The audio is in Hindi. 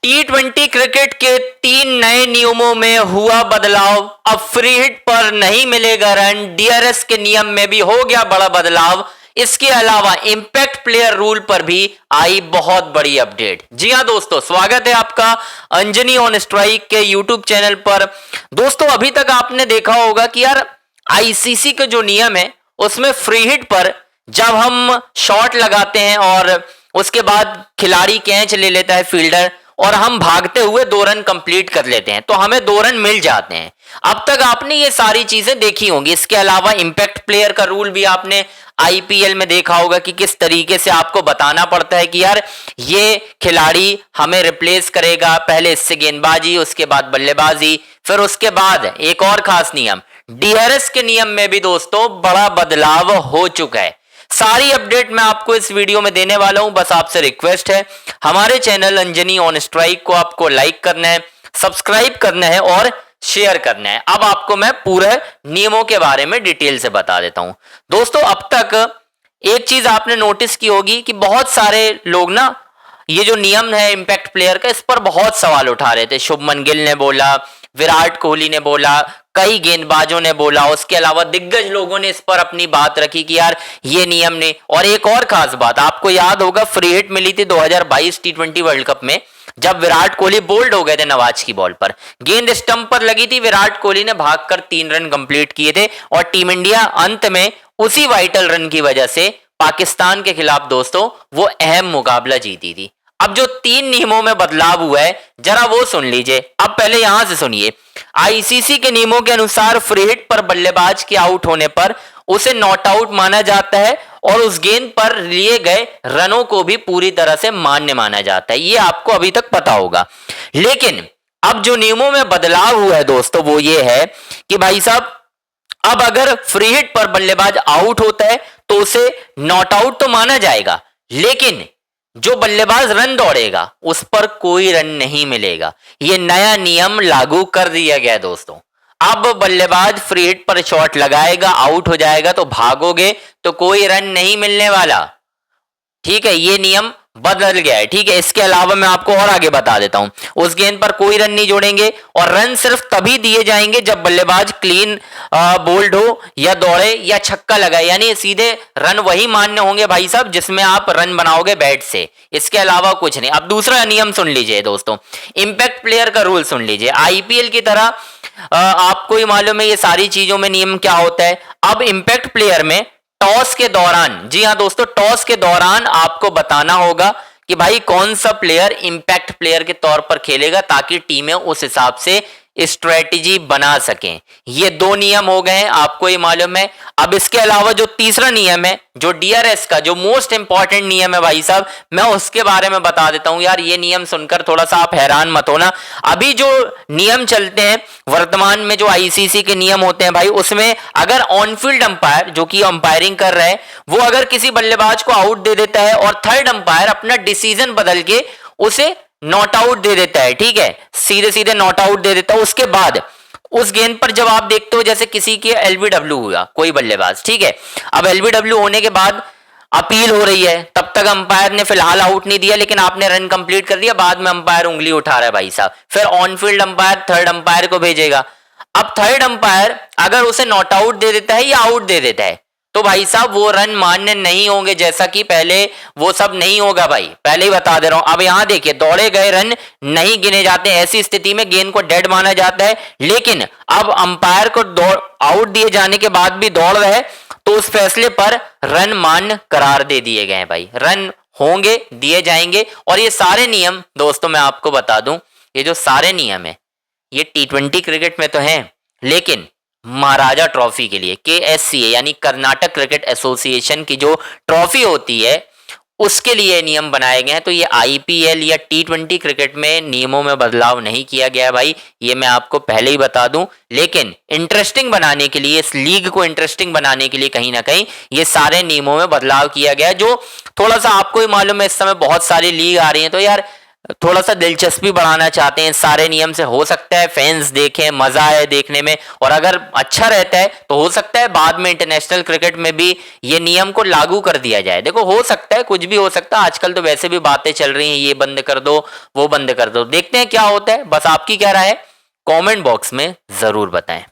T20 क्रिकेट के 3 नए नियमों में हुआ बदलाव। अब फ्री हिट पर नहीं मिलेगा रन। डीआरएस के नियम में भी हो गया बड़ा बदलाव। इसके अलावा इंपैक्ट प्लेयर रूल पर भी आई बहुत बड़ी अपडेट। जी हां दोस्तों, स्वागत है आपका अंजनी ऑन स्ट्राइक के यूट्यूब चैनल पर। दोस्तों, अभी तक आपने देखा होगा कि यार आईसीसी के जो नियम है उसमें फ्री हिट पर जब हम शॉट लगाते हैं और उसके बाद खिलाड़ी कैच ले लेता है फील्डर और हम भागते हुए 2 रन कंप्लीट कर लेते हैं तो हमें 2 रन मिल जाते हैं। अब तक आपने ये सारी चीजें देखी होंगी। इसके अलावा इंपैक्ट प्लेयर का रूल भी आपने आईपीएल में देखा होगा कि किस तरीके से आपको बताना पड़ता है कि यार ये खिलाड़ी हमें रिप्लेस करेगा। पहले इससे गेंदबाजी, उसके बाद बल्लेबाजी, फिर उसके बाद एक और खास नियम डीआरएस के नियम में भी दोस्तों बड़ा बदलाव हो चुका है। सारी अपडेट मैं आपको इस वीडियो में देने वाला हूं। बस आपसे रिक्वेस्ट है, हमारे चैनल अंजनी ऑन स्ट्राइक को आपको लाइक करना है, सब्सक्राइब करना है और शेयर करना है। अब आपको मैं पूरे नियमों के बारे में डिटेल से बता देता हूं। दोस्तों, अब तक एक चीज आपने नोटिस की होगी कि बहुत सारे लोग ना ये जो नियम है इंपैक्ट प्लेयर का, इस पर बहुत सवाल उठा रहे थे। शुभमन गिल ने बोला, विराट कोहली ने बोला, कई गेंदबाजों ने बोला, उसके अलावा दिग्गज लोगों ने इस पर अपनी बात रखी कि यार ये नियम ने। और एक और खास बात आपको याद होगा, फ्री हिट मिली थी 2022 टी20 वर्ल्ड कप में जब विराट कोहली बोल्ड हो गए थे नवाज की बॉल पर। गेंद स्टंप पर लगी थी, विराट कोहली ने भागकर 3 रन कंप्लीट किए थे और टीम इंडिया अंत में उसी वाइटल रन की वजह से पाकिस्तान के खिलाफ दोस्तों वो अहम मुकाबला जीती थी। अब जो 3 नियमों में बदलाव हुआ है जरा वो सुन लीजिए। अब पहले यहां से सुनिए। आईसीसी के नियमों के अनुसार फ्री हिट पर बल्लेबाज के आउट होने पर उसे नॉट आउट माना जाता है और उस गेंद पर लिए गए रनों को भी पूरी तरह से मान्य माना जाता है। ये आपको अभी तक पता होगा। लेकिन अब जो नियमों में बदलाव हुआ है दोस्तों वो ये है कि भाई साहब, अब अगर फ्री हिट पर बल्लेबाज आउट होता है तो उसे नॉट आउट तो माना जाएगा, लेकिन जो बल्लेबाज रन दौड़ेगा उस पर कोई रन नहीं मिलेगा। यह नया नियम लागू कर दिया गया दोस्तों। अब बल्लेबाज फ्री हिट पर शॉट लगाएगा, आउट हो जाएगा तो भागोगे तो कोई रन नहीं मिलने वाला। ठीक है, ये नियम बदल गया है। ठीक है, इसके अलावा मैं आपको और आगे बता देता हूं, उस गेंद पर कोई रन नहीं जोड़ेंगे और रन सिर्फ तभी दिए जाएंगे जब बल्लेबाज क्लीन बोल्ड हो या दौड़े या छक्का लगाए, यानी सीधे रन वही मान्य होंगे भाई साहब जिसमें आप रन बनाओगे बैट से। इसके अलावा कुछ नहीं। अब दूसरा नियम सुन लीजिए दोस्तों, इंपैक्ट प्लेयर का रूल सुन लीजिए। आईपीएल की तरह आपको ही मालूम है ये सारी चीजों में नियम क्या होता है। अब इंपैक्ट प्लेयर में टॉस के दौरान, जी हां दोस्तों, टॉस के दौरान आपको बताना होगा कि भाई कौन सा प्लेयर इंपैक्ट प्लेयर के तौर पर खेलेगा ताकि टीमें उस हिसाब से स्ट्रेटेजी बना सकें। ये 2 नियम हो गए हैं, आपको ये मालूम है। अब इसके अलावा जो तीसरा नियम है, जो डीआरएस का जो मोस्ट इंपॉर्टेंट नियम है भाई साहब, मैं उसके बारे में बता देता हूं। यार ये नियम सुनकर थोड़ा सा आप हैरान मत होना। अभी जो नियम चलते हैं वर्तमान में, जो आईसीसी के नियम होते हैं भाई, उसमें अगर ऑन फील्ड अंपायर जो कि अंपायरिंग कर रहा है वो अगर किसी बल्लेबाज को आउट दे देता है और थर्ड अंपायर अपना डिसीजन बदल के उसे नॉट आउट दे देता है, ठीक है, सीधे सीधे नॉट आउट दे देता है, उसके बाद उस गेंद पर जब आप देखते हो जैसे किसी के एलबीडब्ल्यू हुआ कोई बल्लेबाज, ठीक है, अब एलबीडब्ल्यू होने के बाद अपील हो रही है, तब तक अंपायर ने फिलहाल आउट नहीं दिया लेकिन आपने रन कंप्लीट कर दिया, बाद में अंपायर उंगली उठा रहा है भाई साहब, फिर on field umpire third umpire को भेजेगा। अब थर्ड अंपायर अगर उसे नॉट आउट दे देता है या आउट दे देता है तो भाई साहब वो रन मान्य नहीं होंगे, जैसा कि पहले वो सब नहीं होगा भाई, पहले ही बता दे रहा हूं। अब यहां देखिए, दौड़े गए रन नहीं गिने जाते। ऐसी स्थिति में गेंद को डेड माना जाता है, लेकिन अब अंपायर को आउट दिए जाने के बाद भी दौड़ रहे तो उस फैसले पर रन मान्य करार दे दिए गए हैं भाई, रन होंगे, दिए जाएंगे। और ये सारे नियम दोस्तों मैं आपको बता दूं, ये जो सारे नियम है ये T20 क्रिकेट में तो हैं, लेकिन महाराजा ट्रॉफी के लिए KSCA यानी कर्नाटक क्रिकेट एसोसिएशन की जो ट्रॉफी होती है उसके लिए नियम बनाए गए हैं। तो ये आईपीएल या T20 क्रिकेट में नियमों में बदलाव नहीं किया गया है भाई, ये मैं आपको पहले ही बता दूं। लेकिन इंटरेस्टिंग बनाने के लिए, इस लीग को इंटरेस्टिंग बनाने के लिए कहीं ना कहीं ये सारे नियमों में बदलाव किया गया है। जो थोड़ा सा आपको ही मालूम है, इस समय बहुत सारी लीग आ रही है तो यार थोड़ा सा दिलचस्पी बढ़ाना चाहते हैं सारे नियम से, हो सकता है फैंस देखें, मजा आए देखने में, और अगर अच्छा रहता है तो हो सकता है बाद में इंटरनेशनल क्रिकेट में भी ये नियम को लागू कर दिया जाए। देखो हो सकता है, कुछ भी हो सकता है, आजकल तो वैसे भी बातें चल रही हैं ये बंद कर दो वो बंद कर दो, देखते हैं क्या होता है। बस आपकी क्या राय है कमेंट बॉक्स में जरूर बताएं।